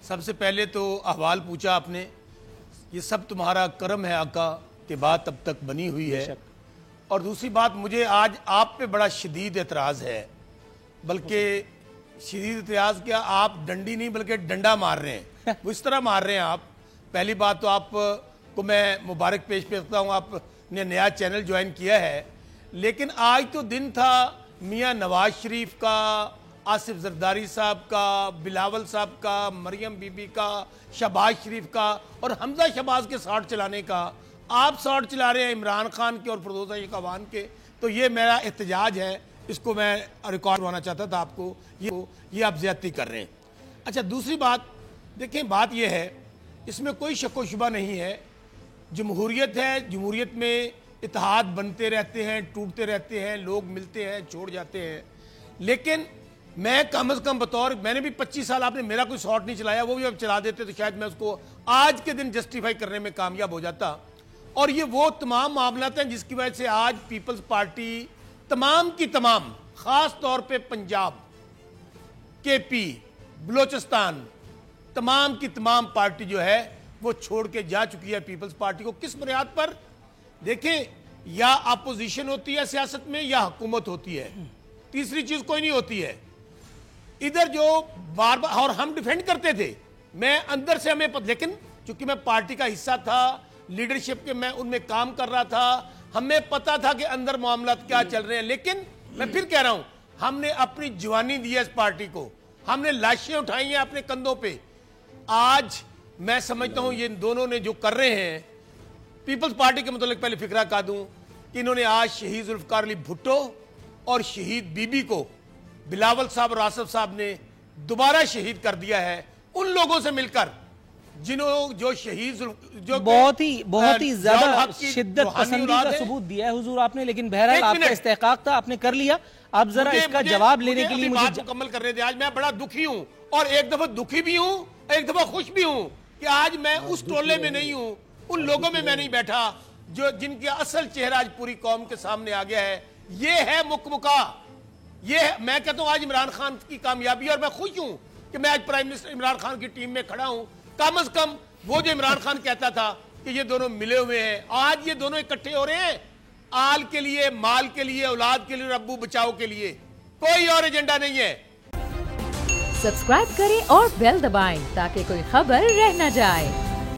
سب سے پہلے تو احوال پوچھا آپ نے. یہ سب تمہارا کرم ہے آقا کہ بات اب تک بنی ہوئی ہے. اور دوسری بات, مجھے آج آپ پہ بڑا شدید اعتراض ہے. بلکہ شدید اعتراض کیا, آپ ڈنڈی نہیں بلکہ ڈنڈا مار رہے ہیں. وہ اس طرح مار رہے ہیں آپ. پہلی بات تو آپ کو میں مبارک پیش کرتا ہوں, آپ نے نیا چینل جوائن کیا ہے. لیکن آج تو دن تھا میاں نواز شریف کا, آصف زرداری صاحب کا, بلاول صاحب کا, مریم بی بی کا, شہباز شریف کا اور حمزہ شہباز کے ساٹھ چلانے کا. آپ ساٹھ چلا رہے ہیں عمران خان کے اور فردوسہ شیخوان کے. تو یہ میرا احتجاج ہے, اس کو میں ریکارڈ ہونا چاہتا تھا آپ کو. یہ آپ زیادتی کر رہے ہیں. اچھا, دوسری بات دیکھیں, بات یہ ہے, اس میں کوئی شک و شبہ نہیں ہے, جمہوریت ہے, جمہوریت میں اتحاد بنتے رہتے ہیں, ٹوٹتے رہتے ہیں, لوگ ملتے ہیں, چھوڑ جاتے ہیں. لیکن میں کم از کم بطور, میں نے بھی 25 سال, آپ نے میرا کوئی شاٹ نہیں چلایا, وہ بھی اب چلا دیتے تو شاید میں اس کو آج کے دن جسٹیفائی کرنے میں کامیاب ہو جاتا. اور یہ وہ تمام معاملات ہیں جس کی وجہ سے آج پیپلز پارٹی تمام کی تمام, خاص طور پہ پنجاب, کے پی, بلوچستان, تمام کی تمام پارٹی جو ہے وہ چھوڑ کے جا چکی ہے پیپلز پارٹی کو. کس بنیاد پر؟ دیکھیں, یا اپوزیشن ہوتی ہے سیاست میں یا حکومت ہوتی ہے, تیسری چیز کوئی نہیں ہوتی ہے. ادھر جو بار بار, اور ہم ڈیفینڈ کرتے تھے, میں اندر سے ہمیں لیکن چونکہ میں پارٹی کا حصہ تھا, لیڈرشپ کے میں ان میں کام کر رہا تھا, ہمیں پتا تھا کہ اندر معاملات کیا چل رہے ہیں. لیکن میں پھر کہہ رہا ہوں, ہم نے اپنی جوانی دی ہے اس پارٹی کو, ہم نے لاشیں اٹھائی ہیں اپنے کندھوں پہ. آج میں سمجھتا ہوں یہ دونوں نے جو کر رہے ہیں, پیپلز پارٹی کے متعلق پہلے فکرہ کہہ دوں کہ انہوں نے آج شہید ذوالفقار علی بھٹو اور شہید بی بی کو, بلاول صاحب اور آصف صاحب نے دوبارہ شہید کر دیا ہے ان لوگوں سے مل کر جنہوں جو شہید جو بہت ہی زیادہ شدت پسندی کا ثبوت دیا ہے حضور آپ نے. لیکن بہرحال آپ کا استحقاق تھا, آپ نے کر لیا. اب ذرا اس کا جواب لینے کے لیے بات مکمل کرنے دیں. آج میں بڑا دکھی ہوں, اور ایک دفعہ دکھی بھی ہوں, ایک دفعہ خوش بھی ہوں کہ آج میں اس ٹولے میں نہیں ہوں, ان لوگوں میں نہیں بیٹھا جو جن کی اصل چہرہ آج پوری قوم کے سامنے آ گیا ہے. یہ ہے مکمکا. یہ میں کہتا ہوں آج عمران خان کی کامیابی, اور میں خوش ہوں کہ میں آج پرائم منسٹر عمران خان کی ٹیم میں کھڑا ہوں. کم از کم وہ جو عمران خان کہتا تھا کہ یہ دونوں ملے ہوئے ہیں, آج یہ دونوں اکٹھے ہو رہے ہیں آل کے لیے, مال کے لیے, اولاد کے لیے, ربو بچاؤ کے لیے. کوئی اور ایجنڈا نہیں ہے. سبسکرائب کریں اور بیل دبائیں تاکہ کوئی خبر رہ نہ جائے.